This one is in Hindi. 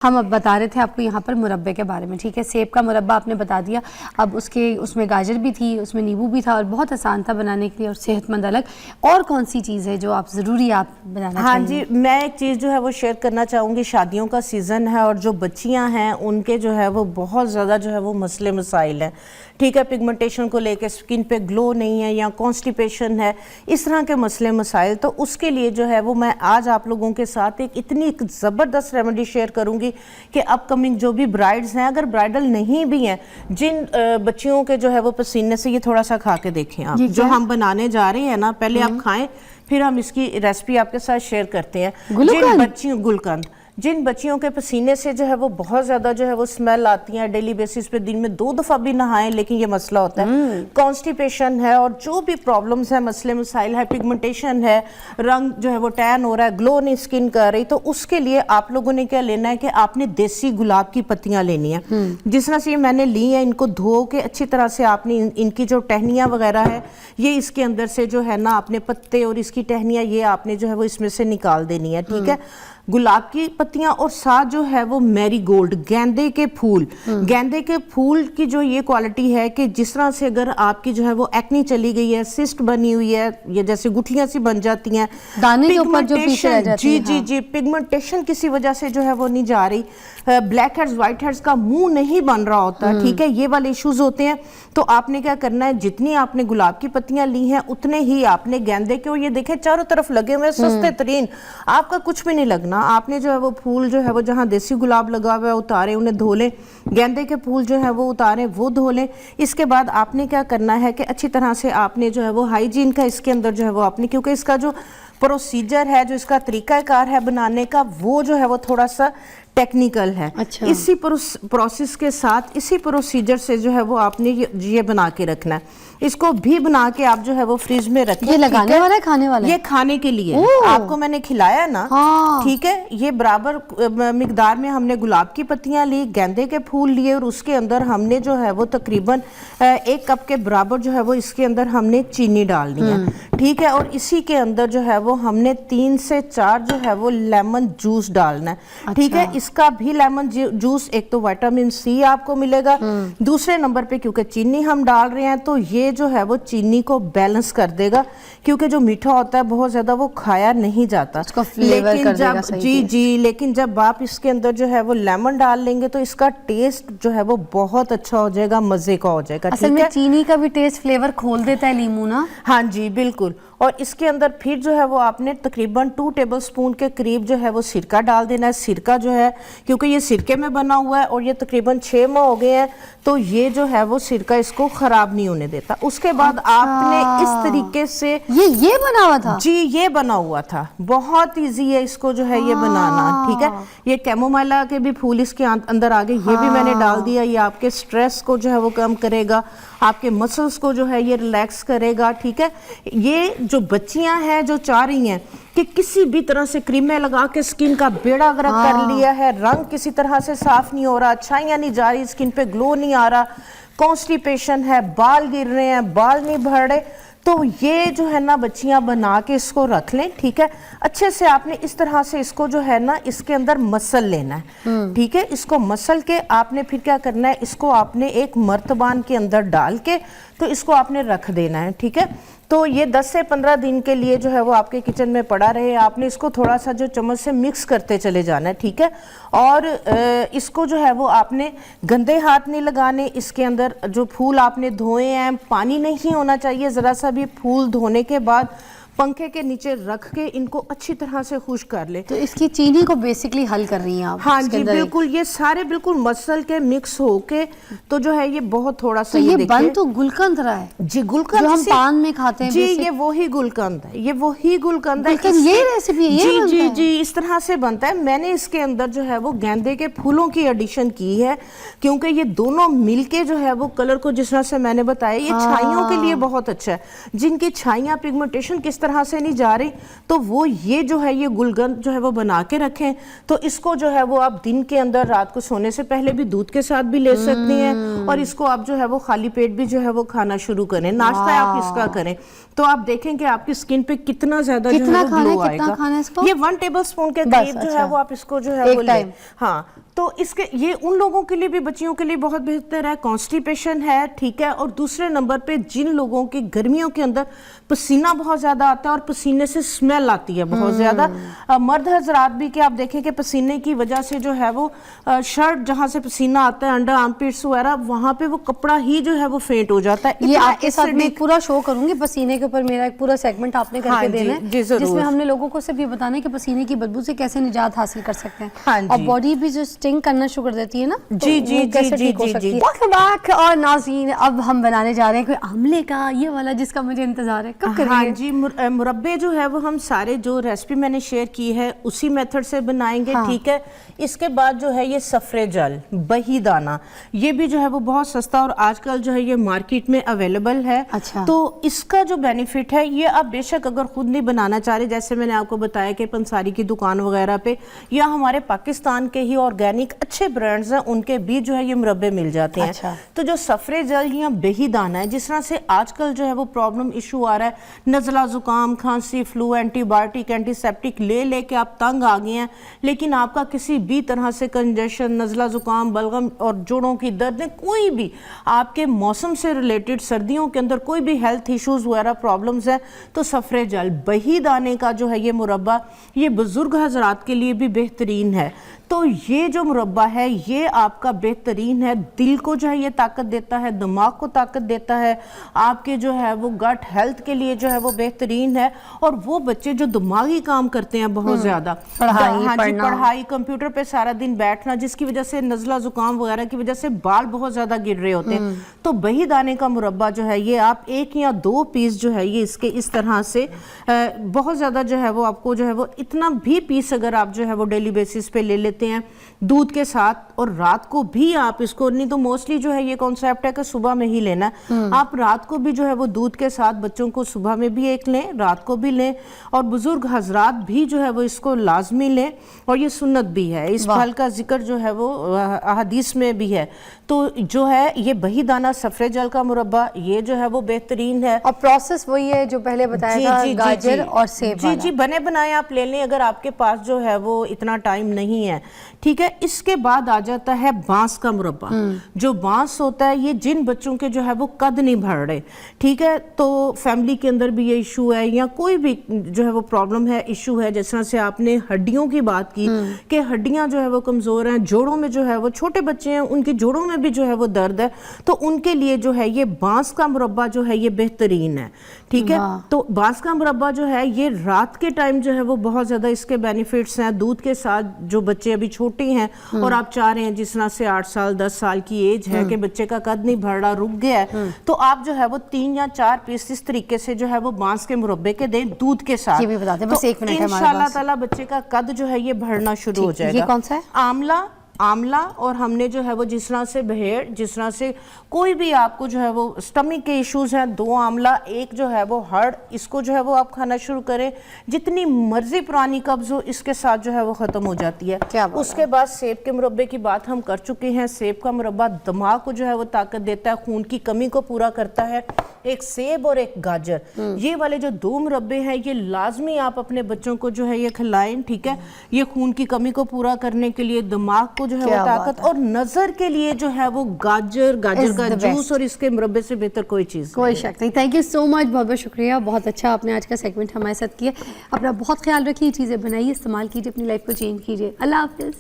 हम अब बता रहे थे आपको यहाँ पर मुरब्बे के बारे में, ठीक है। सेब का मुरब्बा आपने बता दिया, अब उसमें गाजर भी थी, उसमें नींबू भी था और बहुत आसान था बनाने के लिए और सेहतमंद अलग। और कौन सी चीज़ है जो आप ज़रूरी आप बनाना हाँ जी, मैं एक चीज़ जो है वो शेयर करना चाहूँगी। शादियों का सीज़न है और जो बच्चियाँ हैं उनके जो है वो बहुत ज़्यादा जो है वो मसले मसाइल हैं, ठीक है। पिगमेंटेशन को लेकर, स्किन पे ग्लो नहीं है या कॉन्स्टिपेशन है, इस तरह के मसले मसाइल। तो उसके लिए जो है वो मैं आज आप लोगों के साथ एक ज़बरदस्त रेमेडी शेयर करूँगी कि अपकमिंग जो भी ब्राइड्स हैं, अगर ब्राइडल नहीं भी हैं, जिन बच्चियों के जो है वो पसीने से, ये थोड़ा सा खा के देखें आप, जो हम बनाने जा रहे हैं ना, पहले आप खाएं फिर हम इसकी रेसिपी आपके साथ शेयर करते हैं। गुलकंद जिन बच्चियों के पसीने से जो है वो बहुत ज़्यादा जो है वो स्मेल आती है, डेली बेसिस पे दिन में 2 दफ़ा भी नहाएं, लेकिन ये मसला होता है, कॉन्स्टिपेशन है और जो भी प्रॉब्लम्स है, मसले मसाइल है, पिगमेंटेशन है, रंग जो है वो टैन हो रहा है, ग्लो नहीं स्किन कर रही, तो उसके लिए आप लोगों ने क्या लेना है कि आपने देसी गुलाब की पत्तियां लेनी है। जिस तरह से मैंने ली है, इनको धो के अच्छी तरह से आपने इनकी जो टहनियाँ वगैरह है, ये इसके अंदर से जो है ना आपने पत्ते और इसकी टहनियाँ ये आपने जो है वो इसमें से निकाल देनी है, ठीक है। गुलाब की पत्तियां और साथ जो है वो मैरीगोल्ड, गेंदे के फूल। गेंदे के फूल की जो ये क्वालिटी है कि जिस तरह से अगर आपकी जो है वो एक्नी चली गई है, सिस्ट बनी हुई है, ये जैसे गुठलियां सी बन जाती हैं, दाने के ऊपर जो पीछे रह जाती है, जी, पिगमेंटेशन किसी वजह से जो है वो नहीं जा रही, ब्लैक हेड्स, व्हाइट हेड्स का मुंह नहीं बन रहा होता, ठीक है, ये वाले इश्यूज होते हैं। तो आपने क्या करना है, जितनी आपने गुलाब की पत्तियां ली हैं उतने ही आपने गेंदे के, और ये देखें चारों तरफ लगे हुए सस्ते तरीन, आपका कुछ भी नहीं लगना। आपने जो है वो फूल जो है वो जहाँ देसी गुलाब लगा हुआ है उतारे, उन्हें धो लें, गेंदे के फूल जो है वो उतारे, वो धो लें। इसके बाद आपने क्या करना है कि अच्छी तरह से आपने जो है वो हाइजीन का इसके अंदर जो है वो आपने, क्योंकि इसका जो प्रोसीजर है, जो इसका तरीकाकार है बनाने का, वो जो है वो थोड़ा सा टेक्निकल है। अच्छा। इसी प्रोसेस के साथ, इसी प्रोसीजर से जो है वो आपने ये बना के रखना है। इसको भी बना के आप जो है वो फ्रिज में रखें। ये लगाने वाला है, खाने वाला है? ये खाने के लिए आपको मैंने खिलाया ना, हाँ। ठीक है। ये बराबर मिकदार में हमने गुलाब की पत्तियां ली, गेंदे के फूल लिए और उसके अंदर हमने जो है वो तकरीबन 1 कप के बराबर जो है वो इसके अंदर हमने चीनी डालनी है, ठीक है। और इसी के अंदर जो है वो हमने 3 से 4 जो है वो लेमन जूस डालना है, ठीक है। इसका भी लेमन जूस, एक तो विटामिन सी आपको मिलेगा, दूसरे नंबर पे क्योंकि चीनी हम डाल रहे हैं तो ये जो है वो चीनी को बैलेंस कर देगा, क्योंकि जो मीठा होता है बहुत ज्यादा वो खाया नहीं जाता, लेकिन लेकिन जब आप इसके अंदर जो है वो लेमन डाल लेंगे तो इसका टेस्ट जो है वो बहुत अच्छा हो जाएगा, मजे का हो जाएगा। असल में चीनी का भी टेस्ट फ्लेवर खोल देता है नींबू ना। हाँ जी बिल्कुल। और इसके अंदर फिर जो है वो आपने तकरीबन 2 टेबलस्पून के करीब जो है वो सिरका डाल देना है। सिरका जो है, क्योंकि ये सिरके में बना हुआ है और ये तकरीबन 6 माह हो गए हैं, तो ये जो है वो सिरका इसको खराब नहीं होने देता। उसके बाद आपने इस तरीके से, ये बना हुआ था जी, ये बना हुआ था, बहुत इजी है इसको जो है ये बनाना, ठीक है। ये कैमोमाइला के भी फूल इसके अंदर आ गए, ये भी मैंने डाल दिया। ये आपके स्ट्रेस को जो है वो कम करेगा, आपके मसल्स को जो है ये रिलैक्स करेगा, ठीक है। ये जो बच्चियां हैं जो चाह रही हैं कि किसी भी तरह से क्रीमें लगा के स्किन का बेड़ा गर्क कर लिया है, रंग किसी तरह से साफ नहीं हो रहा, छाइयां नहीं जा रही, स्किन पे ग्लो नहीं आ रहा, कॉन्स्टिपेशन है, बाल गिर रहे हैं, बाल नहीं भर रहे, तो ये जो है ना बच्चियां बना के इसको रख लें, ठीक है। अच्छे से आपने इस तरह से इसको जो है ना इसके अंदर मसल लेना है, ठीक है। इसको मसल के आपने फिर क्या करना है, इसको आपने एक मर्तबान के अंदर डाल के तो इसको आपने रख देना है, ठीक है। तो ये 10 से 15 दिन के लिए जो है वो आपके किचन में पड़ा रहे। आपने इसको थोड़ा सा जो चम्मच से मिक्स करते चले जाना है, ठीक है। और इसको जो है वो आपने गंदे हाथ नहीं लगाने। इसके अंदर जो फूल आपने धोए हैं, पानी नहीं होना चाहिए ज़रा सा भी। फूल धोने के बाद पंखे के नीचे रख के इनको अच्छी तरह से खुश कर ले। तो इसकी चीनी को बेसिकली हल कर रही हैं आप? हाँ जी बिल्कुल, ये सारे बिल्कुल मसल के मिक्स होके तो जो है ये बहुत थोड़ा सा, तो ये बन तो गुलकंद रहा है जी, गुलकंद जो हम पान में खाते हैं जी, ये वही गुलकंद है, ये वही गुलकंद है। ये रेसिपी है जी जी, इस तरह से बनता है। मैंने इसके अंदर जो है वो गेंदे के फूलों की एडिशन की है, क्योंकि ये दोनों मिलके जो है वो कलर को, जिस तरह से मैंने बताया, ये छाइयों के लिए बहुत अच्छा है। जिनकी छाइयाँ, पिगमेंटेशन किस तरह से नहीं जा रही, तो वो ये जो है ये गुलकंद जो है वो बना के रखें। तो इसको जो है वो आप दिन के अंदर रात को सोने से पहले भी दूध के साथ भी ले सकती हैं, और इसको आप जो है वो खाली पेट भी जो है वो खाना शुरू करें, नाश्ता आप इसका करें, तो आप देखें कि आपकी स्किन पे कितना ज्यादा जो है वो ग्लो आएगा। ये 1 टेबलस्पून के करीब जो है वो आप इसको जो है वो लें। हाँ, तो इसके ये उन लोगों के लिए भी, बच्चियों के लिए बहुत बेहतर है, कॉन्स्टिपेशन है, ठीक है। और दूसरे नंबर पे जिन लोगों की गर्मियों के अंदर पसीना बहुत ज्यादा आता है और पसीने से स्मेल आती है बहुत ज्यादा, मर्द हजरात भी कि आप देखें कि पसीने की वजह से जो है वो शर्ट जहां से पसीना आता है, अंडर आर्मपिट्स वगैरह, वहां पे वो कपड़ा ही जो है वो फेंट हो जाता है। ये इतना आपके साथ मैं acidic- एक पूरा शो करूंगी पसीने के ऊपर, मेरा एक पूरा सेगमेंट आपने करके हाँ जी, देना है, जी, जरूर। जिसमें हमने लोगों को सिर्फ ये बताना है कि पसीने की बदबू से कैसे निजात हासिल कर सकते हैं। हाँ और जी। बॉडी भी जो स्टिंग करना शुरू कर देती है ना, तो जी, जी, वो जी, कैसे जी, ठीक हो जी, सकती है। जी। Welcome back। और नाज़रीन, अब हम बनाने जा रहे हैं कोई आमले का, ये वाला जिसका मुझे इंतजार है, कब करेंगे? हाँ जी, मुरब्बे जो है वो हम सारे जो रेसिपी मैंने शेयर की है उसी मेथड से बनाएंगे, हाँ। ठीक है। इसके बाद जो है ये सफरे जल, बही दाना, ये भी जो है वो बहुत सस्ता और आजकल जो है ये मार्केट में अवेलेबल है। अच्छा। तो इसका जो बेनिफिट है, ये आप बेशक अगर खुद नहीं बनाना चाह रहे, जैसे मैंने आपको बताया कि पंसारी की दुकान वगैरह पे या हमारे पाकिस्तान के ही ऑर्गेनिक अच्छे ब्रांड्स हैं, उनके भी जो है ये मुरब्बे मिल जाते हैं। अच्छा। तो जो सफरे जल या बेही दाना है, जिस तरह से आजकल जो है वो प्रॉब्लम इशू आ रहा है, नज़ला जुकाम, खांसी, फ्लू, एंटीबायोटिक, एंटीसेप्टिक ले लेके आप तंग आ गए हैं, लेकिन आपका किसी भी तरह से कंजेशन, नज़ला जुकाम, बलगम और जोड़ों की दर्द, कोई भी आपके मौसम से रिलेटेड सर्दियों के अंदर कोई भी हेल्थ इश्यूज वगैरह प्रॉब्लम्स है, तो सफरे जल, बही दाने का जो है ये मुरब्बा, ये बुजुर्ग हजरात के लिए भी बेहतरीन है। तो ये जो मुरब्बा है ये आपका बेहतरीन है, दिल को जो है ये ताकत देता है, दिमाग को ताकत देता है, आपके जो है वो गट हेल्थ के लिए जो है वो बेहतरीन है। और वो बच्चे जो दिमागी काम करते हैं बहुत ज्यादा, पढ़ाई, हाँ जी, पढ़ना। पढ़ाई, कंप्यूटर पे सारा दिन बैठना, जिसकी वजह से नज़ला जुकाम वगैरह की वजह से बाल बहुत ज्यादा गिर रहे होते हैं, तो बही दाने का मुरब्बा जो है ये आप 1 या 2 पीस जो है ये इसके इस तरह से बहुत ज्यादा जो है वो आपको जो है वो इतना भी पीस अगर आप जो है वो डेली बेसिस पे ले लेते हैं दूध के साथ, और रात को भी आप इसको, नहीं तो मोस्टली जो है ये कॉन्सेप्ट है कि सुबह में ही लेना है, आप रात को भी जो है वो दूध के साथ बच्चों को सुबह में भी एक लें, रात को भी लें, और बुजुर्ग हजरात भी जो है वो इसको लाजमी लें, और ये सुन्नत भी है, इस फल का जिक्र जो है वो हदीस में भी है। तो जो है ये बही दाना, सफरे जल का मुरब्बा, ये जो है वो बेहतरीन है। और प्रोसेस वही है जो पहले बताया था, गाजर और सेब जी वाला। जी, बने बनाए आप ले लें अगर आपके पास जो है वो इतना टाइम नहीं है, ठीक है। इसके बाद आ जाता है बांस का मुरब्बा। जो बांस होता है, ये जिन बच्चों के जो है वो कद नहीं बढ़ रहे, ठीक है, तो फैमिली के अंदर भी ये इशू है या कोई भी जो है वो प्रॉब्लम है, इशू है, जिस तरह से आपने हड्डियों की बात की कि हड्डियां जो है वो कमजोर हैं, जोड़ों में जो है वो, छोटे बच्चे हैं उनकी जोड़ों में भी जो है वो दर्द है, तो उनके लिए जो है ये बांस का मुरब्बा जो है ये बेहतरीन है, ठीक है। तो बांस का मुरब्बा जो है ये रात के टाइम जो है वो बहुत ज्यादा इसके बेनिफिट्स हैं। दूध के साथ जो बच्चे अभी छोटे हैं और आप चाह रहे हैं जिस तरह से 8 साल 10 साल की एज है कि बच्चे का कद नहीं बढ़ रहा, रुक गया है, तो आप जो है वो 3 या 4 पीस इस तरीके से जो है वो बांस के मुरब्बे के दें दूध के साथ। ये भी बता दें, बस 1 मिनट है हमारे इंशाल्लाह पास। ताला बच्चे का कद जो है ये बढ़ना शुरू हो जाएगा। ये कौन सा है? आमला, और हमने जो है वो जिस तरह से भेड़, जिस तरह से कोई भी आपको जो है वो स्टमक के इश्यूज हैं, 2 आमला, 1 जो है वो हर्ड, इसको जो है वो आप खाना शुरू करें, जितनी मर्जी पुरानी कब्ज हो इसके साथ जो है वो खत्म हो जाती है। उसके बाद सेब के मुरब्बे की बात हम कर चुके हैं। सेब का मुरब्बा दिमाग को जो है वो ताकत देता है, खून की कमी को पूरा करता है। एक सेब और एक गाजर, ये वाले जो 2 मुरब्बे हैं ये लाजमी आप अपने बच्चों को जो है ये खिलाएं, ठीक है। ये खून की कमी को पूरा करने के लिए, दिमाग को जो है वो ताकत, और नजर के लिए जो है वो गाजर का जूस और इसके मुरब्बे से बेहतर कोई चीज, कोई शक नहीं। थैंक यू सो मच, बहुत बहुत शुक्रिया, बहुत अच्छा आपने आज का सेगमेंट हमारे साथ किया। अपना बहुत ख्याल रखिए, चीज़ें बनाइए, इस्तेमाल कीजिए, अपनी लाइफ को चेंज कीजिए। अल्लाह हाफिज़।